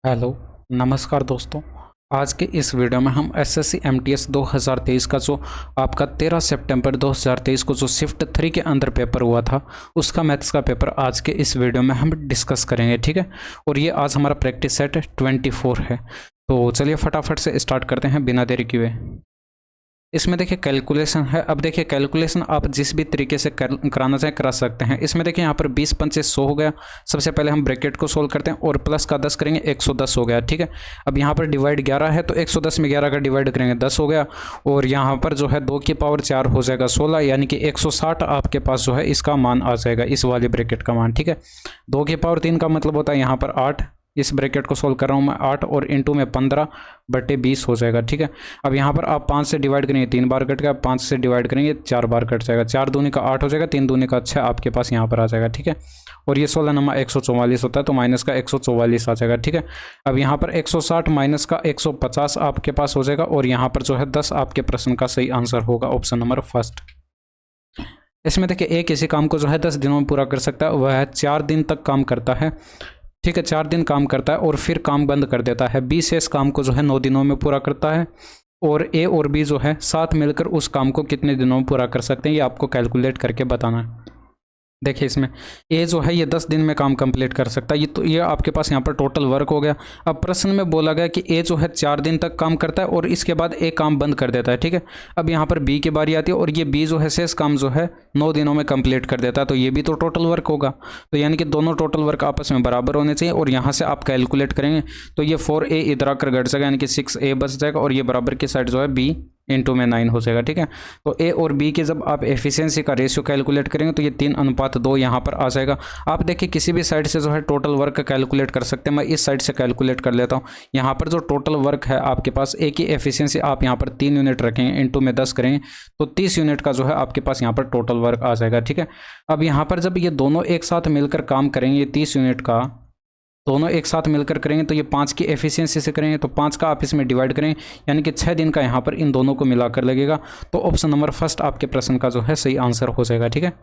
Hello. नमस्कार दोस्तों। आज के इस वीडियो में हम एसएससी एमटीएस 2023 का जो आपका 13 सितंबर 2023 को जो शिफ्ट 3 के अंदर पेपर हुआ था उसका मैथ्स का पेपर आज के इस वीडियो में हम डिस्कस करेंगे, ठीक है। और ये आज हमारा प्रैक्टिस सेट 24 है। तो चलिए फटाफट से स्टार्ट करते हैं बिना देरी किए। इसमें देखिए कैलकुलेशन है। अब देखिए कैलकुलेशन आप जिस भी तरीके से कराना चाहें करा सकते हैं। इसमें देखिए यहाँ पर 20 पंचे 100 हो गया। सबसे पहले हम ब्रैकेट को सोल्व करते हैं और प्लस का 10 करेंगे 110 हो गया, ठीक है। अब यहाँ पर डिवाइड 11 है तो 110 में 11 का डिवाइड करेंगे 10 हो गया। और यहाँ पर जो है 2 की पावर 4 हो जाएगा 16, यानी कि 160 आपके पास जो है इसका मान आ जाएगा, इस वाले ब्रैकेट का मान, ठीक है। 2 की पावर 3 का मतलब होता है यहाँ पर 8। इस ब्रैकेट को सोल्व कर रहा हूँ मैं, 8 और इंटू में 15/20 हो जाएगा, ठीक है। अब यहाँ पर आप 5 से डिवाइड करेंगे 3 बार कट गया, 5 से डिवाइड करेंगे 4 बार कट जाएगा। 4 दूनी का 8 हो जाएगा, 3 दूनी का 6 आपके पास यहाँ पर आ जाएगा, ठीक है। और ये 16 नंबर 144 होता है तो माइनस का 144 आ जाएगा, ठीक है। अब यहाँ पर 160 माइनस का 150 आपके पास हो जाएगा। और यहाँ पर जो है 10 आपके प्रश्न का सही आंसर होगा, ऑप्शन नंबर फर्स्ट। इसमें देखिए एक इसी काम को जो है 10 दिनों में पूरा कर सकता है, वह 4 दिन तक काम करता है, ठीक है। 4 दिन काम करता है और फिर काम बंद कर देता है। बी से इस काम को जो है 9 दिनों में पूरा करता है। और ए और बी जो है साथ मिलकर उस काम को कितने दिनों में पूरा कर सकते हैं, ये आपको कैलकुलेट करके बताना है। देखिए इसमें ए जो है ये 10 दिन में काम कंप्लीट कर सकता है। ये आपके पास यहाँ पर टोटल वर्क हो गया। अब प्रश्न में बोला गया कि ए जो है 4 दिन तक काम करता है और इसके बाद ए काम बंद कर देता है, ठीक है। अब यहाँ पर बी की बारी आती है और ये बी जो है शेष काम जो है 9 दिनों में कंप्लीट कर देता है, तो ये भी तो टोटल वर्क होगा। तो यानी कि दोनों टोटल वर्क आपस में बराबर होने चाहिए। और यहाँ से आप कैलकुलेट करेंगे तो ये 4a इधर आकर घट जाएगा, यानी कि 6a बच जाएगा। और ये बराबर की साइड जो है b इंटू में 9 हो जाएगा, ठीक है। तो ए और बी के जब आप एफिशिएंसी का रेशियो कैलकुलेट करेंगे तो ये 3:2 यहाँ पर आ जाएगा। आप देखिए किसी भी साइड से जो है टोटल वर्क कैलकुलेट कर सकते हैं। मैं इस साइड से कैलकुलेट कर लेता हूँ। यहाँ पर जो टोटल वर्क है आपके पास ए की एफिशिएंसी आप यहाँ पर 3 यूनिट रखेंगे, इंटू में 10 करेंगे तो 30 यूनिट का जो है आपके पास यहाँ पर टोटल वर्क आ जाएगा, ठीक है। अब यहाँ पर जब ये दोनों एक साथ मिलकर काम करेंगे 30 यूनिट का, दोनों एक साथ मिलकर करेंगे तो ये 5 की एफिशिएंसी से करेंगे तो 5 का आप इसमें डिवाइड करेंगे, यानी कि 6 दिन का यहाँ पर इन दोनों को मिलाकर लगेगा। तो ऑप्शन नंबर फर्स्ट आपके प्रश्न का जो है सही आंसर हो जाएगा, ठीक है।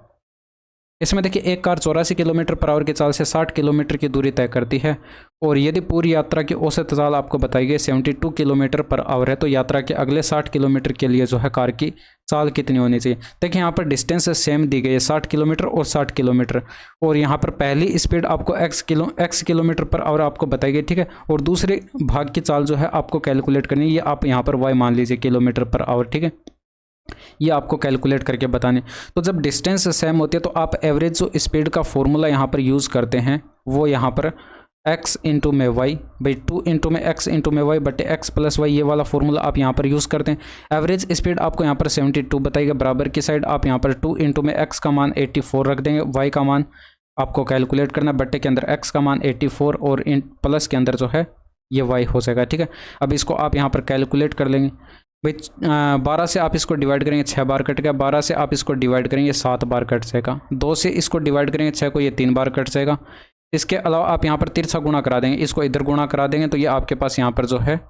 इसमें देखिए एक कार 84 किलोमीटर पर आवर की चाल से 60 किलोमीटर की दूरी तय करती है। और यदि पूरी यात्रा की औसत चाल आपको बताई गई 72 किलोमीटर पर आवर है तो यात्रा के अगले 60 किलोमीटर के लिए जो है कार की चाल कितनी होनी चाहिए। देखिए यहाँ पर डिस्टेंस सेम दी गई है 60 किलोमीटर और 60 किलोमीटर। और यहाँ पर पहली स्पीड आपको x किलोमीटर पर आवर आपको बताई गई, ठीक है। और दूसरे भाग की चाल जो है आपको कैलकुलेट करनी है, ये आप यहाँ पर y मान लीजिए किलोमीटर पर आवर, ठीक है। ये आपको कैलकुलेट करके बताने। तो जब डिस्टेंस सेम होती है तो आप एवरेज जो स्पीड का फॉर्मूला यहाँ पर यूज़ करते हैं वो यहाँ पर x इंटू में y बाई 2 इंटू में x इंटू में y बटे x प्लस y, ये वाला फॉर्मूला आप यहाँ पर यूज़ करते हैं। एवरेज स्पीड आपको यहाँ पर 72 बताएगा, बराबर की साइड आप यहाँ पर 2 इंटू में x का मान 84 रख देंगे, y का मान आपको कैलकुलेट करना, बट्टे के अंदर x का मान 84 और इन प्लस के अंदर जो है ये y हो जाएगा, ठीक है। अब इसको आप यहाँ पर कैलकुलेट कर लेंगे भाई। 12 से आप इसको डिवाइड करेंगे 6 बार कट गया, 12 से आप इसको डिवाइड करेंगे 7 बार कट जाएगा, 2 से इसको डिवाइड करेंगे 6 को, ये 3 बार कट जाएगा। इसके अलावा आप यहाँ पर तिरछा गुणा करा देंगे, इसको इधर गुणा करा देंगे तो ये आपके पास यहाँ पर जो है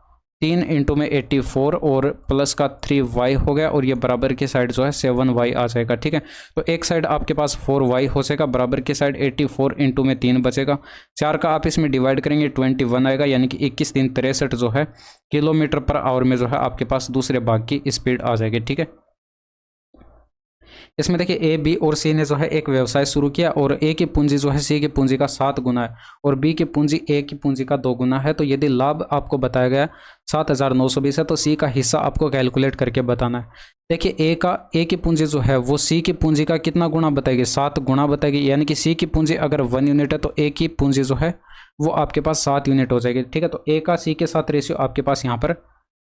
3 इंटू में 84 और प्लस का 3y हो गया। और ये बराबर की साइड जो है 7y आ जाएगा, ठीक है। तो एक साइड आपके पास 4y हो जाएगा, बराबर की साइड 84 इंटू में 3 बचेगा। 4 का आप इसमें डिवाइड करेंगे 21 आएगा, यानी कि 21 3 63 जो है किलोमीटर पर आवर में जो है आपके पास दूसरे भाग की स्पीड आ जाएगी, ठीक है। इसमें देखिए ए बी और सी ने जो है एक व्यवसाय शुरू किया और ए की पूंजी जो है सी की पूंजी का 7 गुना है और बी की पूंजी ए की पूंजी का 2 गुना है। तो यदि लाभ आपको बताया गया 7920 है तो सी का हिस्सा आपको कैलकुलेट करके बताना है। देखिए ए की पूंजी जो है वो सी की पूंजी का कितना गुना बताएगी, 7 गुना बताएगी, यानी कि सी की पूंजी अगर 1 यूनिट है तो ए की पूंजी जो है वो आपके पास 7 यूनिट हो जाएगी, ठीक है। तो ए का सी के साथ रेशियो आपके पास यहाँ पर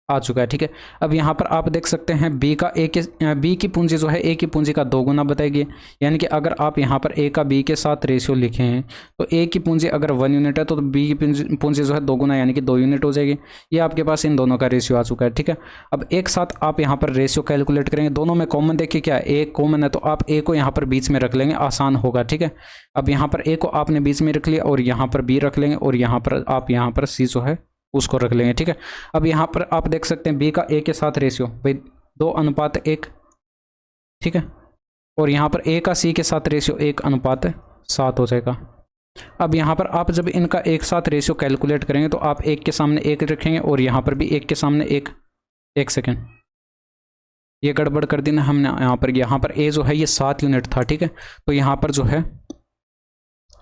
आ चुका है, ठीक है। अब यहाँ पर आप देख सकते हैं बी की पूंजी जो है ए की पूंजी का 2 गुना बताएगी, यानी कि अगर आप यहाँ पर ए का बी के साथ रेशियो लिखे हैं तो ए की पूंजी अगर 1 यूनिट है तो बी की पूंजी जो है 2 गुना, यानी कि 2 यूनिट हो जाएगी। ये आपके पास इन दोनों का रेशियो आ चुका है, ठीक है। अब एक साथ आप यहाँ पर रेशियो कैलकुलेट करेंगे, दोनों में कॉमन देखिए क्या है, ए कॉमन है तो आप ए को यहाँ पर बीच में रख लेंगे, आसान होगा, ठीक है। अब यहाँ पर ए को आपने बीच में रख लिया और यहाँ पर बी रख लेंगे और यहाँ पर सी जो है उसको रख लेंगे, ठीक है। अब यहाँ पर आप देख सकते हैं बी का ए के साथ रेशियो भाई 2:1, ठीक है। और यहाँ पर ए का सी के साथ रेशियो 1:7 हो जाएगा। अब यहाँ पर आप जब इनका एक साथ रेशियो कैलकुलेट करेंगे तो आप एक के सामने एक रखेंगे और यहाँ पर भी एक के सामने एक। एक सेकेंड, ये गड़बड़ कर दी ना हमने। यहाँ पर ए जो है ये 7 यूनिट था, ठीक है। तो यहाँ पर जो है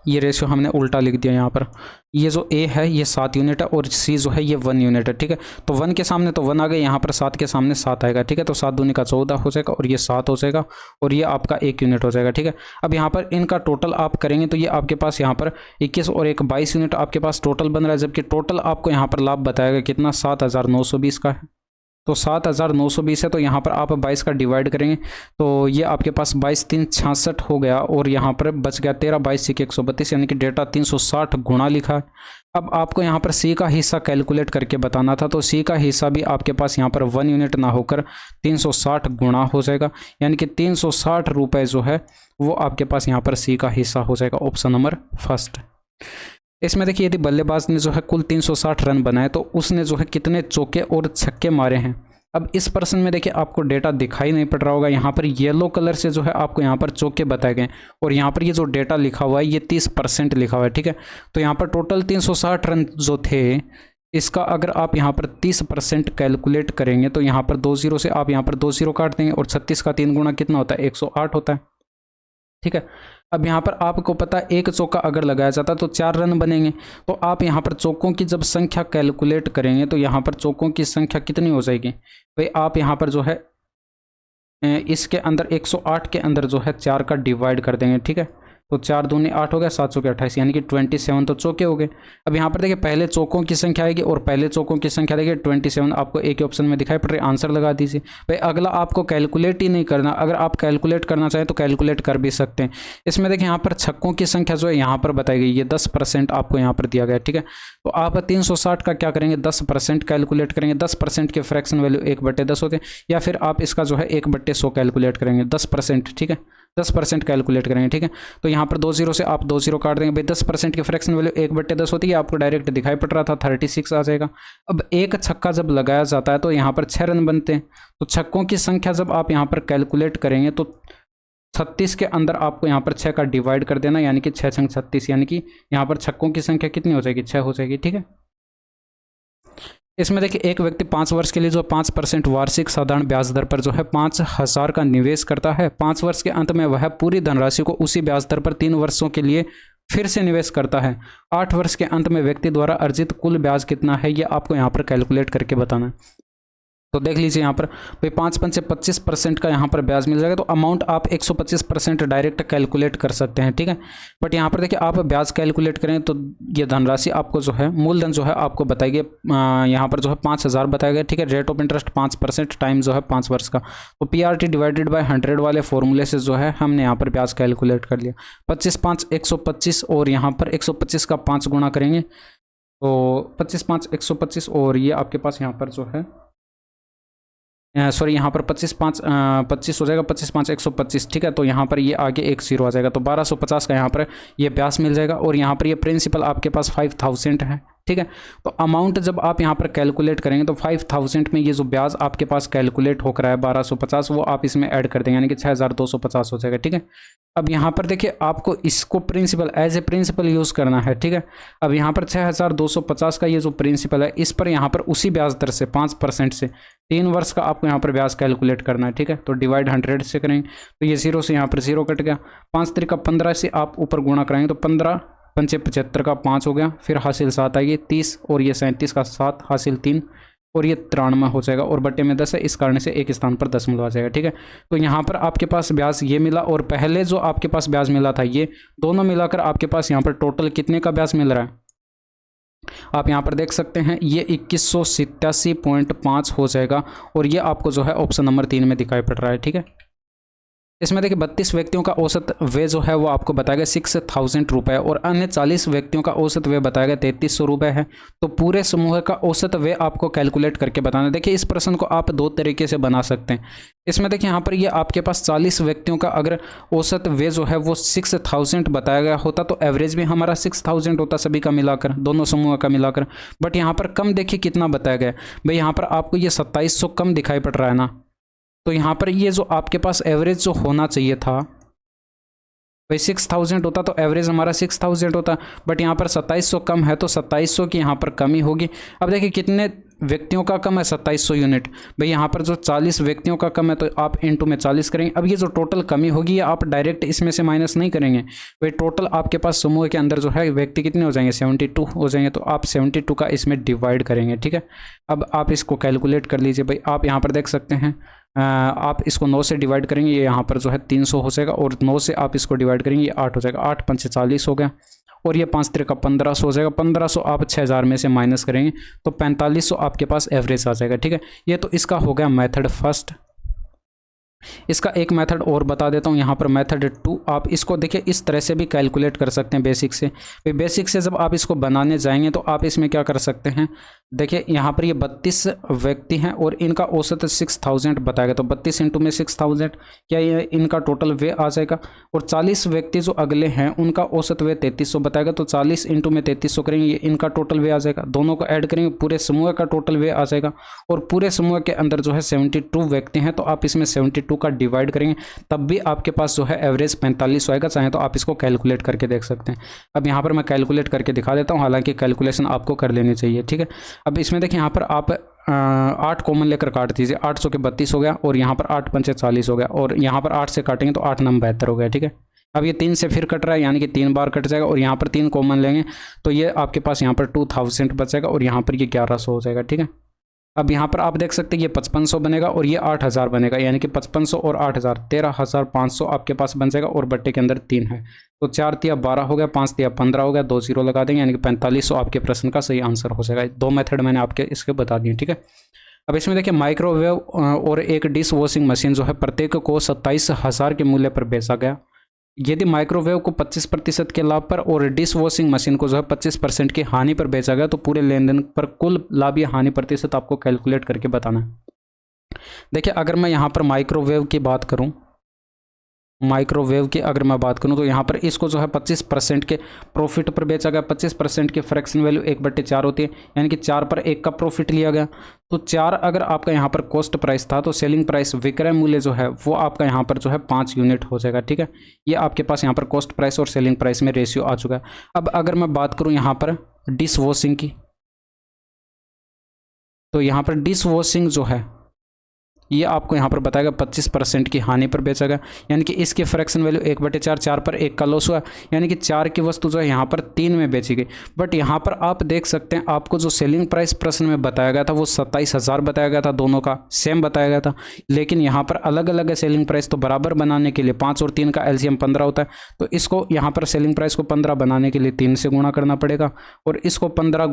ये रेशियो हमने उल्टा लिख दिया। यहाँ पर ये जो ए है ये 7 यूनिट है और सी जो है ये 1 यूनिट है, ठीक है। तो 1 के सामने तो 1 आ गया, यहाँ पर 7 के सामने 7 आएगा, ठीक है। तो 7 दूनी का 14 हो जाएगा और ये 7 हो जाएगा और ये आपका 1 यूनिट हो जाएगा, ठीक है। अब यहाँ पर इनका टोटल आप करेंगे तो ये आपके पास यहाँ पर 21 और 1 22 यूनिट आपके पास टोटल बन रहा है, जबकि टोटल आपको यहाँ पर लाभ बताएगा कितना 7,920 का है। तो 7,920 है, तो यहाँ पर आप 22 का डिवाइड करेंगे तो ये आपके पास 22 3 66 हो गया और यहाँ पर बच गया 13 22 1 132, यानी कि डेटा 360 गुणा लिखा है। अब आपको यहाँ पर सी का हिस्सा कैलकुलेट करके बताना था, तो सी का हिस्सा भी आपके पास यहाँ पर 1 यूनिट ना होकर 360 गुणा हो जाएगा, यानी कि 360 रुपये जो है वो आपके पास यहाँ पर सी का हिस्सा हो जाएगा। Option number first. इसमें देखिए यदि बल्लेबाज ने जो है कुल 360 रन बनाए तो उसने जो है कितने चौके और छक्के मारे हैं। अब इस प्रश्न में देखिए आपको डेटा दिखाई नहीं पड़ रहा होगा, यहाँ पर येलो कलर से जो है आपको यहाँ पर चौके बताए गए और यहाँ पर ये जो डेटा लिखा हुआ है ये 30% लिखा हुआ है, ठीक है। तो यहाँ पर टोटल 360 रन जो थे, इसका अगर आप यहाँ पर 30% कैलकुलेट करेंगे तो यहाँ पर 2 0 से आप यहाँ पर 2 0 काट देंगे और 36 का 3 गुना कितना होता है 108 होता है, ठीक है। अब यहाँ पर आपको पता है एक चौका अगर लगाया जाता है तो 4 रन बनेंगे, तो आप यहाँ पर चौकों की जब संख्या कैलकुलेट करेंगे तो यहाँ पर चौकों की संख्या कितनी हो जाएगी भाई। आप यहाँ पर जो है इसके अंदर 108 के अंदर जो है 4 का डिवाइड कर देंगे, ठीक है। तो 4 दूनी 8 हो गया, 7 चौके 28, यानी कि 27 तो चौके हो गए। अब यहाँ पर देखिए पहले चौकों की संख्या आएगी और पहले चौकों की संख्या देखिए 27 आपको एक ही ऑप्शन में दिखाई पड़ रही है, आंसर लगा दीजिए भाई। अगला आपको कैलकुलेट ही नहीं करना, अगर आप कैलकुलेट करना चाहें तो कैलकुलेट कर भी सकते हैं। इसमें देखिए यहाँ पर छक्कों की संख्या जो है यहाँ पर बताई गई, ये 10% आपको यहाँ पर दिया गया, ठीक है। तो आप 360 का क्या करेंगे 10% कैलकुलेट करेंगे। 10% के फ्रैक्शन वैल्यू 1/10 होते हैं, या फिर आप इसका जो है 1/100 कैलकुलेट करेंगे 10%, ठीक है। 10% कैलकुलेट करेंगे, ठीक है। तो यहाँ पर 2 0 से आप 2 0 काट देंगे भाई। 10% की फ्रैक्शन वैल्यू 1/10 होती है, आपको डायरेक्ट दिखाई पड़ रहा था 36 आ जाएगा। अब एक छक्का जब लगाया जाता है तो यहाँ पर 6 रन बनते हैं। तो छक्कों की संख्या जब आप यहाँ पर कैलकुलेट करेंगे तो 36 के अंदर आपको यहाँ पर 6 का डिवाइड कर देना, यानी कि 6 × 36, यानी कि यहाँ पर छक्कों की संख्या कितनी हो जाएगी 6 हो जाएगी, ठीक है। इसमें देखिए एक व्यक्ति 5 वर्ष के लिए जो 5% वार्षिक साधारण ब्याज दर पर जो है 5,000 का निवेश करता है। 5 वर्ष के अंत में वह पूरी धनराशि को उसी ब्याज दर पर 3 वर्षों के लिए फिर से निवेश करता है। 8 वर्ष के अंत में व्यक्ति द्वारा अर्जित कुल ब्याज कितना है, ये आपको यहाँ पर कैलकुलेट करके बताना है। तो देख लीजिए यहाँ पर भाई 5 × 5 से 25% का यहाँ पर ब्याज मिल जाएगा, तो अमाउंट आप 125% डायरेक्ट कैलकुलेट कर सकते हैं, ठीक है। बट यहाँ पर देखिए आप ब्याज कैलकुलेट करें तो ये धनराशि आपको जो है मूलधन जो है आपको बताइए यहाँ पर जो है 5,000 बताया गया, ठीक है। रेट ऑफ इंटरेस्ट 5% टाइम जो है 5 वर्ष का, तो PRT डिवाइडेड बाय 100 वाले फॉर्मूले से जो है हमने यहाँ पर ब्याज कैलकुलेट कर लिया। 25 × 5 125 और यहाँ पर 125 का 5 गुना करेंगे तो 25 × 5 125 और ये आपके पास यहाँ पर जो है सॉरी यहाँ पर 25 × 5 25 हो जाएगा, 25 × 5 125, ठीक है। तो यहाँ पर ये आगे 1 0 आ जाएगा, तो 1250 का यहाँ पर ये ब्याज मिल जाएगा और यहाँ पर ये प्रिंसिपल आपके पास 5000 है, ठीक है। तो अमाउंट जब आप यहाँ पर कैलकुलेट करेंगे तो 5000 में ये जो ब्याज आपके पास कैलकुलेट होकर आया 1250 वो आप इसमें ऐड कर देंगे, यानी कि 6250 हो जाएगा, ठीक है। अब यहाँ पर देखिए आपको इसको principle as a principle use करना है, ठीक है। अब यहाँ पर 6250 का ये जो प्रिंसिपल है इस पर यहाँ पर उसी ब्याज दर से 5% से 3 वर्ष का आपको यहाँ पर ब्याज कैलकुलेट करना है, ठीक है। तो डिवाइड 100 से करेंगे तो ये 0 से यहाँ पर 0 कट गया। 5 × 15 से आप ऊपर गुणा कराएंगे तो 15 × 5 = 75 का 5 हो गया, फिर हासिल 7 आएगी 30 और ये 37 का 7 हासिल 3 और ये 93 हो जाएगा और बट्टे में 10 है, इस कारण से एक स्थान पर 10 मिलवा जाएगा, ठीक है। तो यहाँ पर आपके पास ब्याज ये मिला और पहले जो आपके पास ब्याज मिला था ये दोनों मिलाकर आपके पास यहाँ पर टोटल कितने का ब्याज मिल रहा है आप यहाँ पर देख सकते हैं, ये 2187.5 हो जाएगा और ये आपको जो है ऑप्शन नंबर 3 में दिखाई पड़ रहा है, ठीक है। इसमें देखिए 32 व्यक्तियों का औसत व्यय जो है वो आपको बताएगा 6000 रुपये और अन्य 40 व्यक्तियों का औसत व्यय बताएगा 3300 रुपये है। तो पूरे समूह का औसत व्यय आपको कैलकुलेट करके बताना। देखिए इस प्रश्न को आप 2 तरीके से बना सकते हैं। इसमें देखिए यहाँ पर ये आपके पास 40 व्यक्तियों का अगर औसत व्यय जो है वो 6000 बताया गया होता तो एवरेज भी हमारा 6000 होता सभी का मिलाकर, दोनों समूह का मिलाकर। बट यहाँ पर कम देखिए कितना बताया गया भाई, यहाँ पर आपको ये 2700 कम दिखाई पड़ रहा है ना। तो यहाँ पर ये जो आपके पास एवरेज जो होना चाहिए था भाई 6000 होता तो एवरेज हमारा 6000 होता, बट यहाँ पर 2700 कम है तो 2700 की यहाँ पर कमी होगी। अब देखिए कितने व्यक्तियों का कम है, 2700 यूनिट। भाई यहाँ पर जो 40 व्यक्तियों का कम है तो आप इनटू में 40 करेंगे। अब ये जो टोटल कमी होगी ये आप डायरेक्ट इसमें से माइनस नहीं करेंगे। भाई टोटल आपके पास समूह के अंदर जो है व्यक्ति कितने हो जाएंगे, 72 हो जाएंगे, तो आप 72 का इसमें डिवाइड करेंगे। ठीक है, अब आप इसको कैलकुलेट कर लीजिए। भाई आप यहाँ पर देख सकते हैं, आप इसको 9 से डिवाइड करेंगे, ये यहाँ पर जो है 300 हो जाएगा, और 9 से आप इसको डिवाइड करेंगे, ये 8 हो जाएगा, 8 5 40 हो गया, और ये 5 3 का 1500 हो जाएगा। 1500 आप 6000 में से माइनस करेंगे तो 4500 आपके पास एवरेज आ जाएगा। ठीक है, ये तो इसका हो गया मेथड फर्स्ट। इसका एक मेथड और बता देता हूँ, यहाँ पर मेथड 2। आप इसको देखिए इस तरह से भी कैलकुलेट कर सकते हैं बेसिक से। बेसिक से जब आप इसको बनाने जाएंगे तो आप इसमें क्या कर सकते हैं, देखिए यहाँ पर ये 32 व्यक्ति हैं और इनका औसत 6000 बताएगा, तो 32 इंटू में 6000 क्या ये इनका टोटल वे आ जाएगा। और 40 व्यक्ति जो अगले हैं उनका औसत वे 3300 बताएगा, तो 40 इंटू में 3300 करेंगे, ये इनका टोटल वे आ जाएगा। दोनों को ऐड करेंगे, पूरे समूह का टोटल वे आ जाएगा। और पूरे समूह के अंदर जो है 72 व्यक्ति हैं, तो आप इसमें 72 का डिवाइड करेंगे, तब भी आपके पास जो है एवरेज 4500 आएगा। चाहे तो आप इसको कैलकुलेट करके देख सकते हैं। अब यहाँ पर मैं कैलकुलेट करके दिखा देता हूँ, हालांकि कैलकुलेशन आपको कर लेनी चाहिए। ठीक है, अब इसमें देखिए यहाँ पर आप 8 कॉमन लेकर काट दीजिए, 800 के 32 हो गया, और यहाँ पर 8 5 40 हो गया, और यहाँ पर 8 से काटेंगे तो 8 9 72 हो गया। ठीक है, अब ये 3 से फिर कट रहा है, यानी कि 3 बार कट जाएगा, और यहाँ पर 3 कॉमन लेंगे तो ये आपके पास यहाँ पर 2000 बचेगा, और यहाँ पर ये 1100 हो जाएगा। ठीक है, अब यहाँ पर आप देख सकते हैं ये 5500 बनेगा और ये 8000 बनेगा, यानी कि 5500 और 8000 13500 आपके पास बन जाएगा, और बट्टे के अंदर 3 है, तो 4 तिया 12 हो गया, 5 तिया 15 हो गया, 2 जीरो लगा देंगे, यानी कि 4500 आपके प्रश्न का सही आंसर हो जाएगा। 2 मेथड मैंने आपके इसके बता दिए। ठीक है, अब इसमें देखिए माइक्रोवेव और एक डिश वॉशिंग मशीन जो है प्रत्येक को 27000 के मूल्य पर बेचा गया। यदि माइक्रोवेव को 25% के लाभ पर और डिश वॉशिंग मशीन को जो है 25% की हानि पर बेचा गया, तो पूरे लेन देन पर कुल लाभ या हानि प्रतिशत आपको कैलकुलेट करके बताना है। देखिए अगर मैं यहाँ पर माइक्रोवेव की बात करूँ, अगर मैं बात करूं तो यहाँ पर इसको जो है 25% के प्रॉफिट पर बेचा गया। 25% की फ्रैक्शन वैल्यू 1/4 होती है, यानी कि 4 पर 1 का प्रॉफिट लिया गया। तो 4 अगर आपका यहाँ पर कॉस्ट प्राइस था तो सेलिंग प्राइस विक्रय मूल्य जो है वो आपका यहाँ पर जो है 5 यूनिट हो जाएगा। ठीक है, ये आपके पास यहाँ पर कॉस्ट प्राइस और सेलिंग प्राइस में रेशियो आ चुका है। अब अगर मैं बात करूँ यहाँ पर डिश वॉशिंग की, तो यहाँ पर डिश वॉशिंग जो है ये आपको यहाँ पर बताएगा 25% की हानि पर बेचा गया, यानी कि इसकी फ्रैक्शन वैल्यू 1/4, 4 पर 1 का लॉस हुआ, यानी कि 4 की वस्तु जो है यहाँ पर 3 में बेची गई। बट यहाँ पर आप देख सकते हैं आपको जो सेलिंग प्राइस प्रश्न में बताया गया था वो 27000 बताया गया था, दोनों का सेम बताया गया था। लेकिन यहाँ पर अलग अलग है सेलिंग प्राइस, तो बराबर बनाने के लिए 5 और 3 का एलसीएम 15 होता है, तो इसको यहाँ पर सेलिंग प्राइस को 15 बनाने के लिए 3 से गुणा करना पड़ेगा, और इसको 15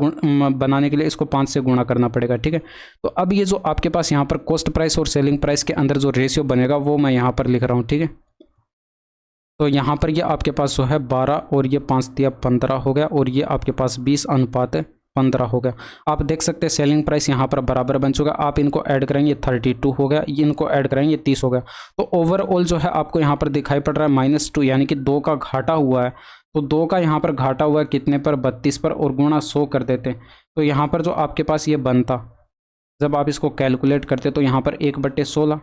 बनाने के लिए इसको 5 से गुणा करना पड़ेगा। ठीक है, तो अब ये जो आपके पास यहाँ पर कॉस्ट प्राइस सेलिंग प्राइस के अंदर जो रेशियो बनेगा वो मैं यहाँ पर लिख रहा हूँ। ठीक है, तो यहाँ पर ये आपके पास जो है 12 और ये 5 तिया 15 हो गया, और ये आपके पास 20:15 हो गया। आप देख सकते हैं सेलिंग प्राइस यहाँ पर बराबर बन चुका। आप इनको ऐड करेंगे 32 हो गया, इनको ऐड करेंगे 30 हो गया। तो ओवरऑल जो है आपको यहाँ पर दिखाई पड़ रहा है -2, यानी कि 2 का घाटा हुआ है। तो 2 का यहाँ पर घाटा हुआ है कितने पर, 32 पर, और गुणा 100 कर देते हैं। तो यहाँ पर जो आपके पास ये बनता, जब आप इसको कैलकुलेट करते तो यहाँ पर 1/16,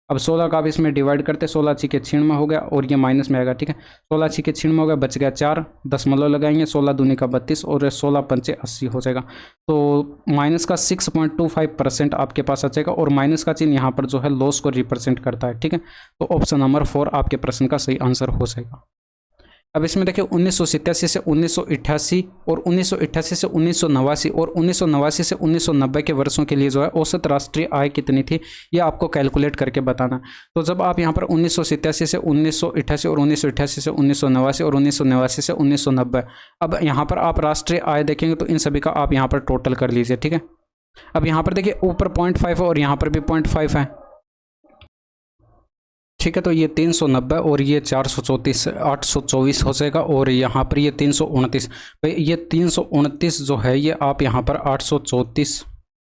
अब 16 का आप इसमें डिवाइड करते, 16 छिके 96 हो गया, और ये माइनस में आएगा। ठीक है, 16 छिके 96 हो गया, बच गया 4, दशमलव लगाएंगे, 16 दूनी का 32, और 16 पंचे 80 हो जाएगा। तो माइनस का 6.25% आपके पास आ जाएगा, और माइनस का चिन्ह यहाँ पर जो है लॉस को रिप्रेजेंट करता है। ठीक है, तो ऑप्शन नंबर 4 आपके प्रश्न का सही आंसर हो जाएगा। अब इसमें देखिए 1987 से 1988 और 1988 से 1989 और 1989 से 1990 के वर्षों के लिए जो है औसत राष्ट्रीय आय कितनी थी, ये आपको कैलकुलेट करके बताना। तो जब आप यहाँ पर 1987 से 1988 और 1988 से 1989 और 1989 से 1990, अब यहाँ पर आप राष्ट्रीय आय देखेंगे तो इन सभी का आप यहाँ पर टोटल कर लीजिए। ठीक है, अब यहाँ पर देखिए ऊपर 0.5 है और यहाँ पर भी 0.5 है। ठीक है, तो ये 390 और ये 434 824 हो जाएगा, और यहाँ पर ये 329। भाई ये 329 जो है ये आप यहाँ पर 834,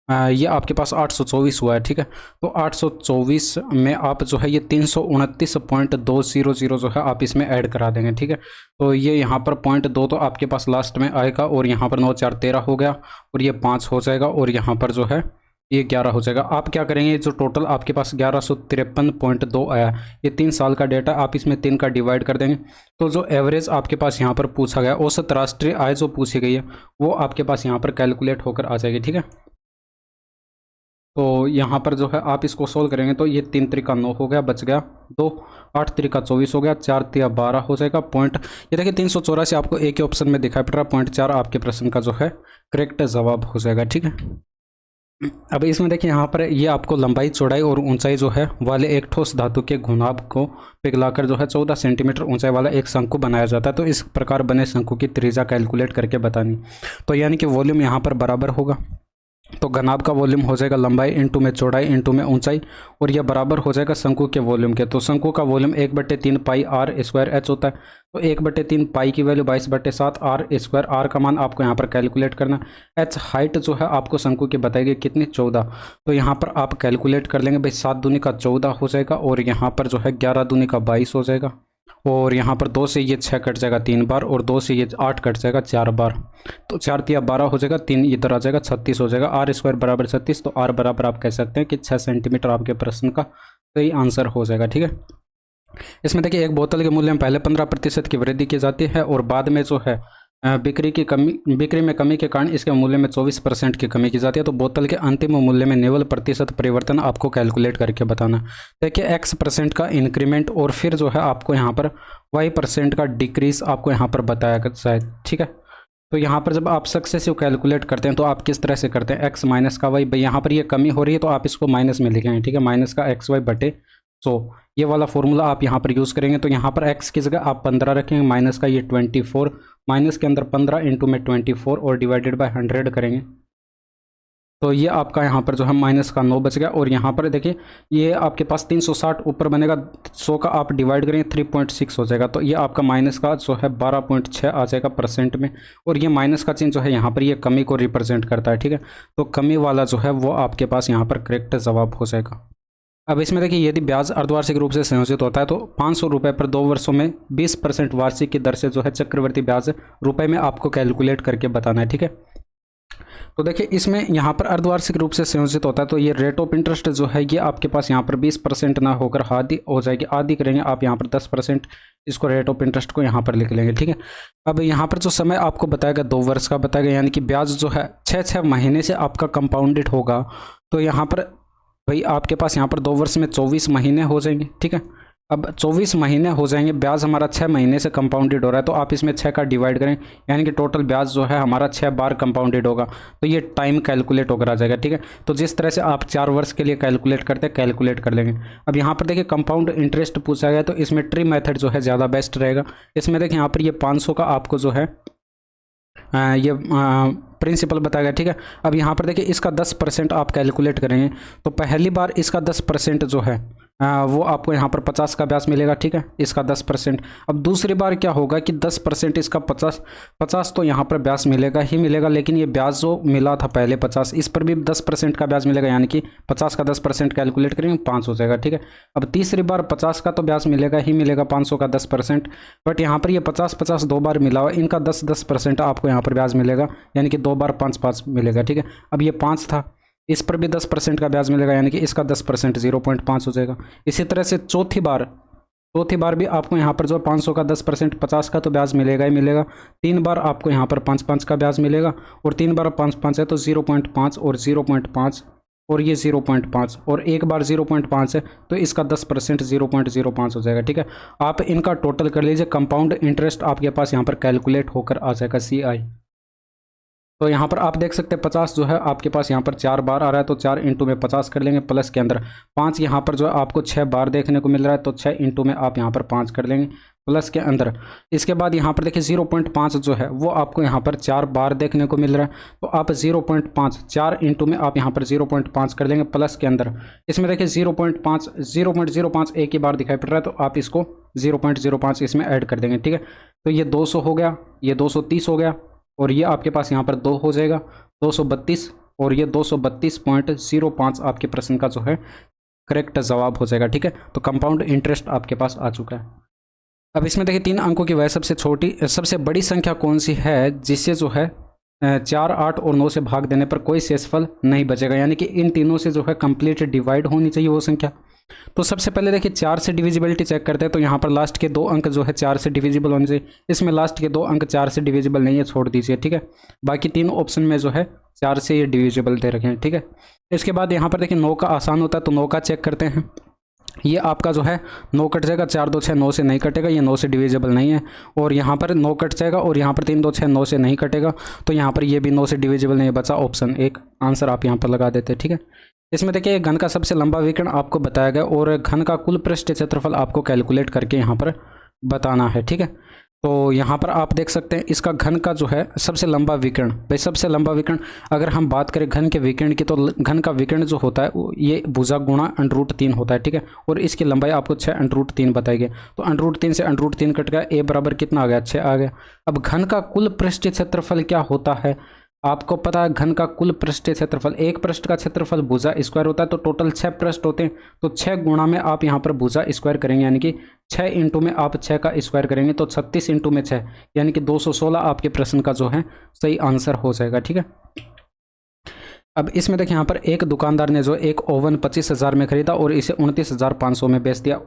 ये आपके पास 824 हुआ है। ठीक है, तो 824 में आप जो है ये 329.200 जो है आप इसमें ऐड करा देंगे। ठीक है, तो ये यहाँ पर 0.2 तो आपके पास लास्ट में आएगा, और यहाँ पर 9 4 13 हो गया, और ये 5 हो जाएगा, और यहाँ पर जो है ये 11 हो जाएगा। आप क्या करेंगे, जो टोटल आपके पास 1153.2 आया, ये 3 साल का डेटा, आप इसमें 3 का डिवाइड कर देंगे तो जो एवरेज आपके पास यहाँ पर पूछा गया, औसत राष्ट्रीय आय जो पूछी गई है, वो आपके पास यहाँ पर कैलकुलेट होकर आ जाएगी। ठीक है, तो यहाँ पर जो है आप इसको सोल्व करेंगे तो ये 3 त्रिका 9 हो गया, बच गया 2, 8 त्रिका 24 हो गया, 4 तिया 12 हो जाएगा। पॉइंट ये देखिए 384 आपको एक ही ऑप्शन में दिखाई पड़ रहा है, 0.4 आपके प्रश्न का जो है करेक्ट जवाब हो जाएगा। ठीक है, अब इसमें देखिए यहाँ पर ये आपको लंबाई, चौड़ाई और ऊंचाई जो है वाले एक ठोस धातु के घुनाभ को पिघलाकर जो है 14 सेंटीमीटर ऊंचाई वाला एक शंकु बनाया जाता है। तो इस प्रकार बने शंकु की त्रिज्या कैलकुलेट करके बतानी, तो यानी कि वॉल्यूम यहाँ पर बराबर होगा, तो घनाभ का वॉल्यूम हो जाएगा लंबाई इंटू में चौड़ाई इंटू में ऊंचाई, और यह बराबर हो जाएगा शंकु के वॉल्यूम के। तो शंकु का volume 1/3 pi r square h होता है, तो 1/3 पाई की वैल्यू 22/7 आर स्क्वायर, आर का मान आपको यहाँ पर कैलकुलेट करना। एच हाइट जो है आपको शंकु की बताएगी कितनी, 14, तो यहाँ पर आप कैलकुलेट कर लेंगे भाई, 7 दूनी का 14 हो जाएगा, और यहाँ पर जो है 11 दूनी का 22 हो जाएगा, और यहाँ पर 2 से ये 6 कट जाएगा 3 बार, और 2 से ये 8 कट जाएगा 4 बार, तो 4 तिया 12 हो जाएगा, 3 इधर आ जाएगा 36 हो जाएगा। आर स्क्वायर बराबर 36, तो आर बराबर आप कह सकते हैं कि 6 सेंटीमीटर आपके प्रश्न का सही आंसर हो जाएगा। ठीक है, इसमें देखिए एक बोतल के मूल्य में पहले 15% की वृद्धि की जाती है, और बाद में जो है बिक्री में कमी के कारण इसके मूल्य में 24% की कमी की जाती है। तो बोतल के अंतिम मूल्य में निवल प्रतिशत परिवर्तन आपको कैलकुलेट करके बताना। देखिए x% का इंक्रीमेंट, और फिर जो है आपको यहाँ पर y% का डिक्रीज आपको यहाँ पर बताया शायद। ठीक है, तो यहाँ पर जब आप सक्सेसिव कैलकुलेट करते हैं तो आप किस तरह से करते हैं, x माइनस का y, भाई यहाँ पर ये कमी हो रही है तो आप इसको माइनस में लिखेंगे। ठीक है, माइनस का XY बटे 100, ये वाला फॉर्मूला आप यहाँ पर यूज़ करेंगे। तो यहाँ पर x की जगह आप 15 रखेंगे, माइनस का ये 24, माइनस के अंदर 15 इंटू में 24 और डिवाइडेड बाय 100 करेंगे, तो ये आपका यहाँ पर जो है माइनस का 9 बच गया। और यहाँ पर देखिए ये आपके पास 360 ऊपर बनेगा, 100 का आप डिवाइड करेंगे 3.6 हो जाएगा, तो ये आपका माइनस का जो है 12.6 आ जाएगा परसेंट में। और ये माइनस का चिन्ह जो है यहाँ पर ये कमी को रिप्रेजेंट करता है। ठीक है, तो कमी वाला जो है वो आपके पास यहाँ पर करेक्ट जवाब हो जाएगा। अब इसमें देखिए यदि ब्याज अर्धवार्षिक रूप से संयोजित होता है तो 500 रुपये पर 2 वर्षों में 20% वार्षिक की दर से जो है चक्रवर्ती ब्याज रुपए में आपको कैलकुलेट करके बताना है। ठीक है, तो देखिए इसमें यहाँ पर अर्धवार्षिक रूप से संयोजित होता है, तो ये रेट ऑफ इंटरेस्ट जो है ये आपके पास यहाँ पर 20% ना होकर आधी हो जाएगी, आधी करेंगे आप यहाँ पर 10%, इसको रेट ऑफ इंटरेस्ट को यहाँ पर लिख लेंगे। ठीक है, अब यहाँ पर जो समय आपको बताएगा 2 वर्ष का बताएगा, यानी कि ब्याज जो है 6 महीने से आपका कंपाउंडेड होगा। तो यहाँ पर भाई आपके पास यहाँ पर 2 वर्ष में 24 महीने हो जाएंगे। ठीक है, अब 24 महीने हो जाएंगे, ब्याज हमारा 6 महीने से कंपाउंडेड हो रहा है, तो आप इसमें 6 का डिवाइड करें, यानी कि टोटल ब्याज जो है हमारा 6 बार कंपाउंडेड होगा, तो ये टाइम कैलकुलेट होकर आ जाएगा। ठीक है, तो जिस तरह से आप 4 वर्ष के लिए कैलकुलेट करते हैं कैलकुलेट कर लेंगे। अब यहाँ पर देखिए कंपाउंड इंटरेस्ट पूछा गया, तो इसमें ट्री मेथड जो है ज़्यादा बेस्ट रहेगा। इसमें देखिए यहाँ पर ये 500 का आपको जो है ये प्रिंसिपल बताया गया। ठीक है, अब यहाँ पर देखिए इसका 10% आप कैलकुलेट करेंगे, तो पहली बार इसका 10% जो है वो आपको यहाँ पर 50 का ब्याज मिलेगा। ठीक है, इसका 10%। अब दूसरी बार क्या होगा कि 10% इसका 50 तो यहाँ पर ब्याज मिलेगा ही मिलेगा, लेकिन ये ब्याज जो मिला था पहले 50, इस पर भी 10% का ब्याज मिलेगा, यानी कि 50 का 10% कैलकुलेट करेंगे 5 हो जाएगा। ठीक है, अब तीसरी बार 50 का तो ब्याज मिलेगा ही मिलेगा, 500 का 10%, बट यहाँ पर ये 50 2 बार मिला हुआ, इनका 10% आपको यहाँ पर ब्याज मिलेगा, यानी कि 2 बार 5 मिलेगा। ठीक है, अब ये 5 था, इस पर भी 10% का ब्याज मिलेगा, यानी कि इसका 10% 0.5 हो जाएगा। इसी तरह से चौथी बार भी आपको यहाँ पर जो 500 का 10% 50 का तो ब्याज मिलेगा ही मिलेगा। 3 बार आपको यहाँ पर 5 का ब्याज मिलेगा, और 3 बार 5 है तो 0.5 और 0.5 और ये 0.5, और एक बार 0.5 है तो इसका 10% 0.05 हो जाएगा। ठीक है, आप इनका टोटल कर लीजिए, कंपाउंड इंटरेस्ट आपके पास यहाँ पर कैलकुलेट होकर आ जाएगा CI। तो यहाँ पर आप देख सकते हैं 50 जो है आपके पास यहाँ पर 4 बार आ रहा है, तो 4 इंटू में 50 कर लेंगे, प्लस के अंदर 5 यहाँ पर जो है आपको 6 बार देखने को मिल रहा है, तो 6 इंटू में आप यहाँ पर 5 कर लेंगे, प्लस के अंदर इसके बाद यहाँ पर देखिए 0.5 जो है वो आपको यहाँ पर 4 बार देखने को मिल रहा है, तो आप 0.5 4 इंटू में आप यहाँ पर 0.5 कर लेंगे, प्लस के अंदर इसमें देखिए 0.05 एक ही बार दिखाई पड़ रहा है, तो आप इसको 0.05 इसमें ऐड कर देंगे। ठीक है, तो ये 200 हो गया, ये 230 हो गया, और ये आपके पास यहाँ पर 2 हो जाएगा 232, और ये 232.05 आपके प्रश्न का जो है करेक्ट जवाब हो जाएगा। ठीक है, तो कंपाउंड इंटरेस्ट आपके पास आ चुका है। अब इसमें देखिए 3 अंकों की वह सबसे बड़ी संख्या कौन सी है जिससे जो है 4, 8 और 9 से भाग देने पर कोई शेषफल नहीं बचेगा, यानी कि इन तीनों से जो है कंप्लीट डिवाइड होनी चाहिए वो संख्या। तो सबसे पहले देखिए 4 से डिविजिबिलिटी चेक करते हैं, तो यहाँ पर लास्ट के 2 अंक जो है 4 से डिविजिबल होने चाहिए। इसमें लास्ट के 2 अंक 4 से डिविजिबल नहीं है, छोड़ दीजिए, ठीक है। बाकी 3 ऑप्शन में जो है 4 से ये डिविजिबल दे रखे हैं, ठीक है। इसके बाद यहाँ पर देखिए 9 का आसान होता है, तो 9 का चेक करते हैं। ये आपका जो है 9 कट जाएगा, 4 2 6 9 से नहीं कटेगा, ये 9 से डिविजिबल नहीं है। और यहाँ पर 9 कट जाएगा और यहाँ पर 3 2 6 9 से नहीं कटेगा, तो यहाँ पर ये भी 9 से डिविजिबल नहीं है, बचा ऑप्शन 1। आंसर आप यहाँ पर लगा देते हैं, ठीक है। इसमें देखिए घन का सबसे लंबा विकर्ण आपको बताया गया और घन का कुल पृष्ठ क्षेत्रफल आपको कैलकुलेट करके यहाँ पर बताना है, ठीक है। तो यहाँ पर आप देख सकते हैं इसका घन का जो है सबसे लंबा विकर्ण, भाई सबसे लंबा विकर्ण अगर हम बात करें घन के विकर्ण की, तो घन का विकर्ण जो होता है ये भुजा गुणा √3 होता है, ठीक है। और इसकी लंबाई आपको 6 √3 बताई गई, तो √3 से √3 कट गया, a बराबर कितना आ गया, 6 आ गया। अब घन का कुल पृष्ठ क्षेत्रफल क्या होता है, आपको पता है घन का कुल पृष्ठ क्षेत्रफल, एक पृष्ठ का क्षेत्रफल भुजा स्क्वायर होता है, तो टोटल 6 पृष्ठ होते हैं, तो 6 गुणा में आप यहाँ पर भुजा स्क्वायर करेंगे, यानी कि 6 इंटू में आप 6 का स्क्वायर करेंगे, तो 36 इंटू में 6 यानी कि 216 आपके प्रश्न का जो है सही आंसर हो जाएगा, ठीक है। अब इसमें देखिए यहाँ पर एक दुकानदार ने जो एक ओवन 25,000 में खरीदा और इसे 29,500 में बेच दिया,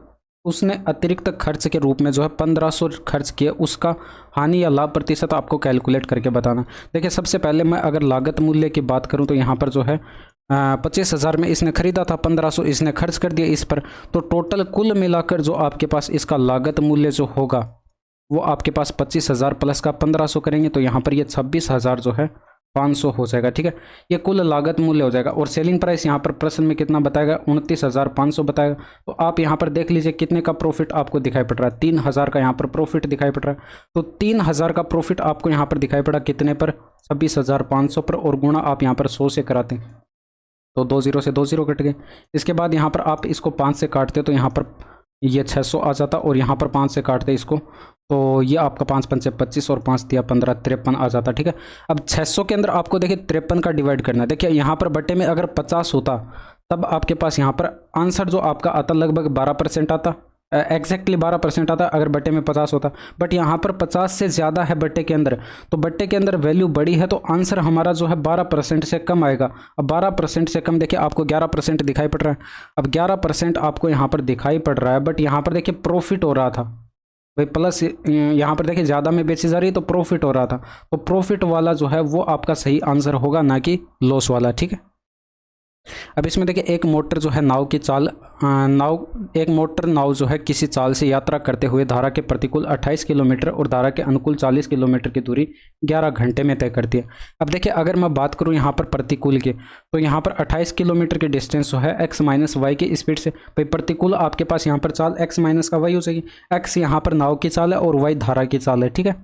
उसने अतिरिक्त खर्च के रूप में जो है 1500 खर्च किए, उसका हानि या लाभ प्रतिशत आपको कैलकुलेट करके बताना। देखिए सबसे पहले मैं अगर लागत मूल्य की बात करूं तो यहाँ पर जो है 25,000 में इसने खरीदा था, 1500 इसने खर्च कर दिया इस पर, तो टोटल कुल मिलाकर जो आपके पास इसका लागत मूल्य जो होगा वो आपके पास 25,000 प्लस का 1500 करेंगे, तो यहाँ पर ये 26,000 जो है 500 हो जाएगा, ठीक है। ये कुल लागत मूल्य हो जाएगा। और सेलिंग प्राइस यहाँ पर प्रश्न में कितना बताएगा, 29,500 बताएगा। तो आप यहाँ पर देख लीजिए कितने का प्रॉफिट आपको दिखाई पड़ रहा है, 3,000 का यहाँ पर प्रॉफिट दिखाई पड़ रहा है। तो 3,000 का प्रॉफिट आपको यहाँ पर दिखाई पड़ा कितने पर, 26,500 पर, और गुणा आप यहाँ पर 100 से कराते हैं, तो 2 0 से 2 0 कट गए। इसके बाद यहाँ पर आप इसको 5 से काटते तो यहाँ पर ये 600 आ जाता, और यहाँ पर 5 से काटते इसको, तो ये आपका 5 5 25 और 5 दिया 15, 53 आ जाता, ठीक है। अब 600 के अंदर आपको देखिए 53 का डिवाइड करना है। देखिए यहाँ पर बटे में अगर 50 होता तब आपके पास यहाँ पर आंसर जो आपका आता लगभग 12% आता, एग्जैक्टली 12% आता अगर बटे में 50 होता, बट यहाँ पर 50 से ज़्यादा है बटे के अंदर, तो बटे के अंदर वैल्यू बड़ी है, तो आंसर हमारा जो है 12% से कम आएगा। अब 12% से कम देखिए आपको 11% दिखाई पड़ रहा है, अब 11% आपको यहाँ पर दिखाई पड़ रहा है, बट यहाँ पर देखिए प्रॉफिट हो रहा था भाई, प्लस यहाँ पर देखिए ज़्यादा में बेची जा रही है तो प्रॉफिट हो रहा था, तो प्रॉफिट वाला जो है वो आपका सही आंसर होगा, ना कि लॉस वाला, ठीक है। अब इसमें देखिए एक मोटर जो है नाव की चाल एक मोटर नाव जो है किसी चाल से यात्रा करते हुए धारा के प्रतिकूल 28 किलोमीटर और धारा के अनुकूल 40 किलोमीटर की दूरी 11 घंटे में तय करती है। अब देखिए अगर मैं बात करूं यहाँ पर प्रतिकूल की, तो यहाँ पर 28 किलोमीटर की डिस्टेंस जो है x माइनस वाई की स्पीड से, भाई प्रतिकूल आपके पास यहाँ पर चाल x माइनस का वाई हो जाएगी, x यहाँ पर नाव की चाल है और y धारा की चाल है, ठीक है।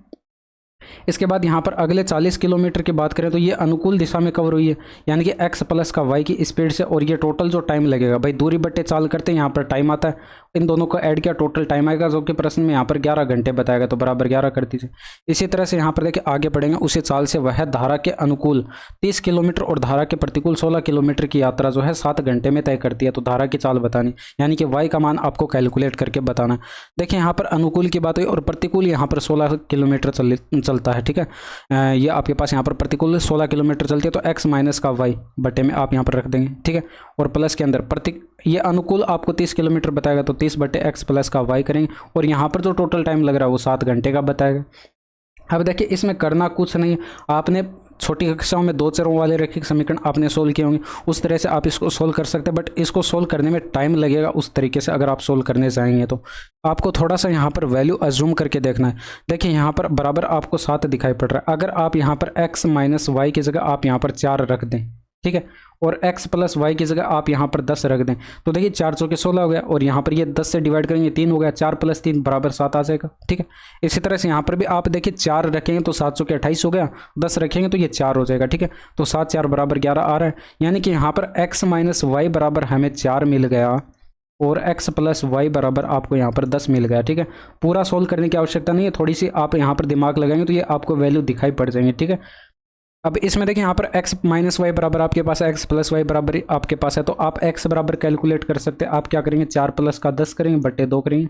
इसके बाद यहाँ पर अगले 40 किलोमीटर की बात करें तो ये अनुकूल दिशा में कवर हुई है, यानी कि x प्लस का y की स्पीड से, और ये टोटल जो टाइम लगेगा, भाई दूरी बट्टे चाल करते हैं यहाँ पर टाइम आता है, इन दोनों को ऐड किया टोटल टाइम आएगा, जो कि प्रश्न में यहाँ पर 11 घंटे बताएगा, तो बराबर 11 कर दीजिए। इसी तरह से यहाँ पर देखिए आगे बढ़ेंगे, उसी चाल से वह धारा के अनुकूल 30 किलोमीटर और धारा के प्रतिकूल 16 किलोमीटर की यात्रा जो है 7 घंटे में तय करती है, तो धारा की चाल बतानी, यानी कि y का मान आपको कैलकुलेट करके बताना। देखिए यहाँ पर अनुकूल की बात हुई और प्रतिकूल यहाँ पर 16 किलोमीटर चलता है, ठीक है। ये आपके पास यहाँ पर प्रतिकूल 16 किलोमीटर चलती है, तो x माइनस का y बटे में आप यहाँ पर रख देंगे, ठीक है। और प्लस के अंदर ये अनुकूल आपको 30 किलोमीटर बताएगा, तो 30 बटे x प्लस का y करेंगे, और यहाँ पर जो टोटल टाइम लग रहा है वो 7 घंटे का बताएगा। अब देखिए इसमें करना कुछ नहीं, आपने छोटी कक्षाओं में 2 चरों वाले रैखिक समीकरण आपने सोल्व किए होंगे, उस तरह से आप इसको सोल्व कर सकते हैं, बट इसको सोल्व करने में टाइम लगेगा उस तरीके से अगर आप सोल्व करने जाएंगे, तो आपको थोड़ा सा यहाँ पर वैल्यू अज्यूम करके देखना है। देखिए यहाँ पर बराबर आपको 7 दिखाई पड़ रहा है, अगर आप यहाँ पर x माइनस वाई की जगह आप यहाँ पर 4 रख दें, ठीक है, और x प्लस वाई की जगह आप यहाँ पर 10 रख दें, तो देखिए 4 चौके 16 हो गया, और यहाँ पर ये 10 से डिवाइड करेंगे 3 हो गया, 4 प्लस 3 बराबर 7 आ जाएगा, ठीक है। इसी तरह से यहाँ पर भी आप देखिए 4 रखेंगे तो 7 चौके 28 हो गया, 10 रखेंगे तो ये 4 हो जाएगा, ठीक है। तो 7 4 बराबर 11 आ रहा है, यानी कि यहाँ पर x माइनस वाई बराबर हमें 4 मिल गया, और x प्लस वाई बराबर आपको यहाँ पर 10 मिल गया, ठीक है। पूरा सोल्व करने की आवश्यकता नहीं है, थोड़ी सी आप यहाँ पर दिमाग लगाएंगे तो ये आपको वैल्यू दिखाई पड़ जाएंगे, ठीक है। अब इसमें देखिए यहाँ पर x माइनस वाई बराबर आपके पास है, x प्लस वाई बराबर आपके पास है, तो आप x बराबर कैलकुलेट कर सकते हैं। आप क्या करेंगे, 4 प्लस का 10 करेंगे बट्टे 2 करेंगे,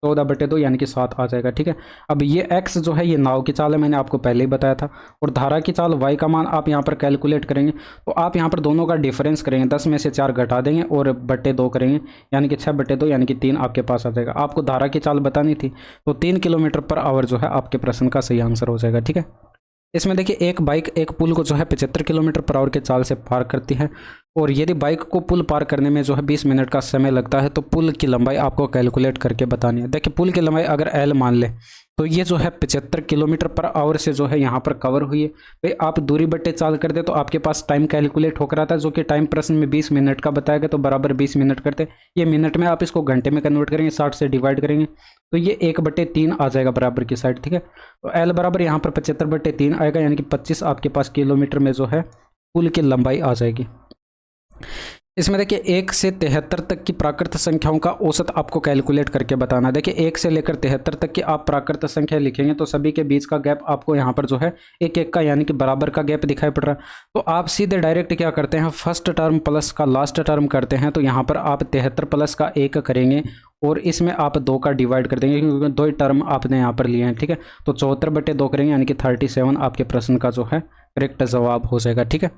14/2 यानी कि 7 आ जाएगा। ठीक है, अब ये x जो है ये नाव की चाल है, मैंने आपको पहले ही बताया था। और धारा की चाल y का मान आप यहाँ पर कैलकुलेट करेंगे तो आप यहाँ पर दोनों का डिफरेंस करेंगे, 10 में से 4 घटा देंगे और बटे 2 करेंगे, यानी कि 6/2 यानी कि 3 आपके पास आ जाएगा। आपको धारा की चाल बतानी थी तो 3 किलोमीटर/आवर जो है आपके प्रश्न का सही आंसर हो जाएगा। ठीक है, इसमें देखिए एक बाइक एक पुल को जो है 75 किलोमीटर/आवर के चाल से पार करती है और यदि बाइक को पुल पार करने में जो है 20 मिनट का समय लगता है तो पुल की लंबाई आपको कैलकुलेट करके बतानी है। देखिए पुल की लंबाई अगर L मान ले तो ये जो है 75 किलोमीटर/आवर से जो है यहाँ पर कवर हुई है। भाई आप दूरी बट्टे चाल कर दे तो आपके पास टाइम कैलकुलेट होकर आता है, जो कि टाइम प्रश्न में 20 मिनट का बताया गया तो बराबर 20 मिनट करते, ये मिनट में आप इसको घंटे में कन्वर्ट करेंगे, 60 से डिवाइड करेंगे तो ये 1/3 आ जाएगा बराबर की साइड। ठीक है, तो L बराबर यहाँ पर 75/3 आएगा, यानी कि 25 आपके पास किलोमीटर में जो है पुल की लंबाई आ जाएगी। इसमें देखिए 1 से 73 तक की प्राकृत संख्याओं का औसत आपको कैलकुलेट करके बताना। देखिए 1 से लेकर 73 तक की आप प्राकृत संख्या लिखेंगे तो सभी के बीच का गैप आपको यहाँ पर जो है 1-1 का यानी कि बराबर का गैप दिखाई पड़ रहा है। तो आप सीधे डायरेक्ट क्या करते हैं, फर्स्ट टर्म प्लस का लास्ट टर्म करते हैं। तो यहाँ पर आप 73 प्लस का 1 करेंगे और इसमें आप 2 का डिवाइड कर देंगे क्योंकि 2 ही टर्म आपने यहाँ पर लिए हैं। ठीक है, तो 74/2 करेंगे यानी कि 37 आपके प्रश्न का जो है करेक्ट जवाब हो जाएगा। ठीक है,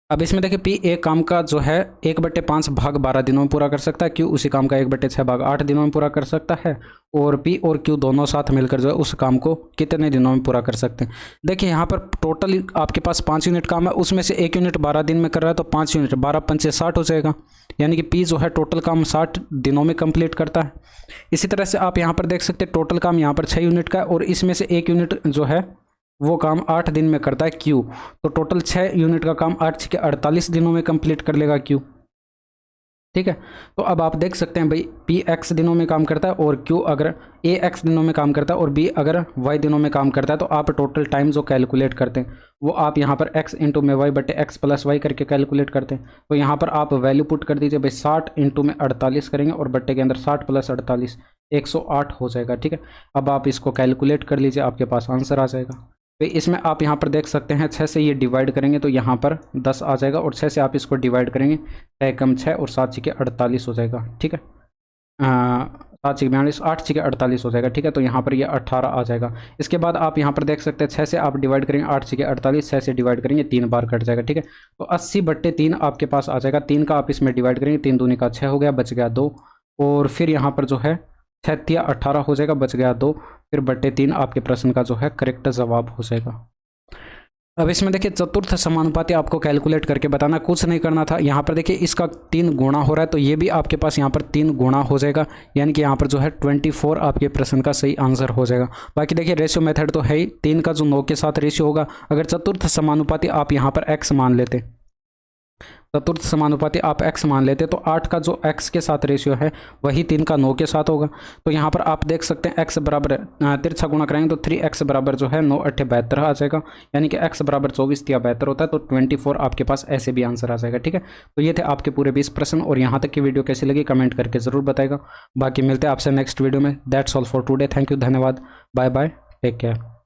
अब इसमें देखिए P एक काम का जो है 1/5 भाग 12 दिनों में पूरा कर सकता है, Q उसी काम का 1/6 भाग 8 दिनों में पूरा कर सकता है और P और Q दोनों साथ मिलकर जो है उस काम को कितने दिनों में पूरा कर सकते हैं। देखिए यहाँ पर टोटल आपके पास 5 यूनिट काम है, उसमें से 1 यूनिट 12 दिन में कर रहा है तो 5 यूनिट 12×5 = 60 हो जाएगा, यानी कि P जो है टोटल काम 60 दिनों में कंप्लीट करता है। इसी तरह से आप यहाँ पर देख सकते हैं टोटल काम यहाँ पर 6 यूनिट का है और इसमें से 1 यूनिट जो है वो काम 8 दिन में करता है Q, तो टोटल 6 यूनिट का काम 8 के 48 दिनों में कंप्लीट कर लेगा Q। ठीक है, तो अब आप देख सकते हैं भाई P x दिनों में काम करता है और Q अगर A x दिनों में काम करता है और B अगर y दिनों में काम करता है, तो आप टोटल टाइम जो कैलकुलेट करते हैं वो आप यहाँ पर x × में y/x + y करके कैलकुलेट करते हैं। तो यहाँ पर आप वैल्यू पुट कर दीजिए भाई 60 × में 48 करेंगे और बट्टे के अंदर 60 + 48 108 हो जाएगा। ठीक है, अब आप इसको कैलकुलेट कर लीजिए, आपके पास आंसर आ जाएगा। तो इसमें आप यहाँ पर देख सकते हैं 6 से ये डिवाइड करेंगे तो यहाँ पर 10 आ जाएगा और 6 से आप इसको डिवाइड करेंगे 6 कम 6 और 7 × 48 हो जाएगा। ठीक है, 7 × 42 8 × 48 हो जाएगा। ठीक है, तो यहाँ पर ये 18 आ जाएगा। इसके बाद आप यहाँ पर देख सकते हैं 6 से आप डिवाइड करेंगे 8 × 48, 6 से डिवाइड करेंगे 3 बार कट जाएगा। ठीक है, तो 80/3 आपके पास आ जाएगा। 3 का आप इसमें डिवाइड करेंगे, 3 दूनी का 6 हो गया, बच गया 2 और फिर यहाँ पर जो है 6 × 18 हो जाएगा, बच गया 2 फिर बट्टे 3 आपके प्रश्न का जो है करेक्ट जवाब हो जाएगा। अब इसमें देखिए चतुर्थ समानुपाती आपको कैलकुलेट करके बताना, कुछ नहीं करना था। यहाँ पर देखिए इसका 3 गुणा हो रहा है तो ये भी आपके पास यहाँ पर 3 गुणा हो जाएगा, यानी कि यहाँ पर जो है 24 आपके प्रश्न का सही आंसर हो जाएगा। बाकी देखिए रेशियो मेथड तो है ही, 3 का जो 9 के साथ रेशियो होगा। अगर चतुर्थ समानुपाती आप यहाँ पर x मान लेते, चतुर्थ समानुपाती आप x मान लेते तो 8 का जो x के साथ रेशियो है वही 3 का 9 के साथ होगा। तो यहाँ पर आप देख सकते हैं x बराबर तिरछा गुणा करेंगे तो 3x बराबर जो है 9 × 8 = 72 आ जाएगा, यानी कि x बराबर 24 × 72 होता है तो 24 आपके पास ऐसे भी आंसर आ जाएगा। ठीक है, तो ये थे आपके पूरे 20 प्रश्न और यहाँ तक की वीडियो कैसी लगी कमेंट करके ज़रूर बताएगा। बाकी मिलते हैं आपसे नेक्स्ट वीडियो में। That's all for today. Thank you, धन्यवाद, बाय बाय, टेक केयर।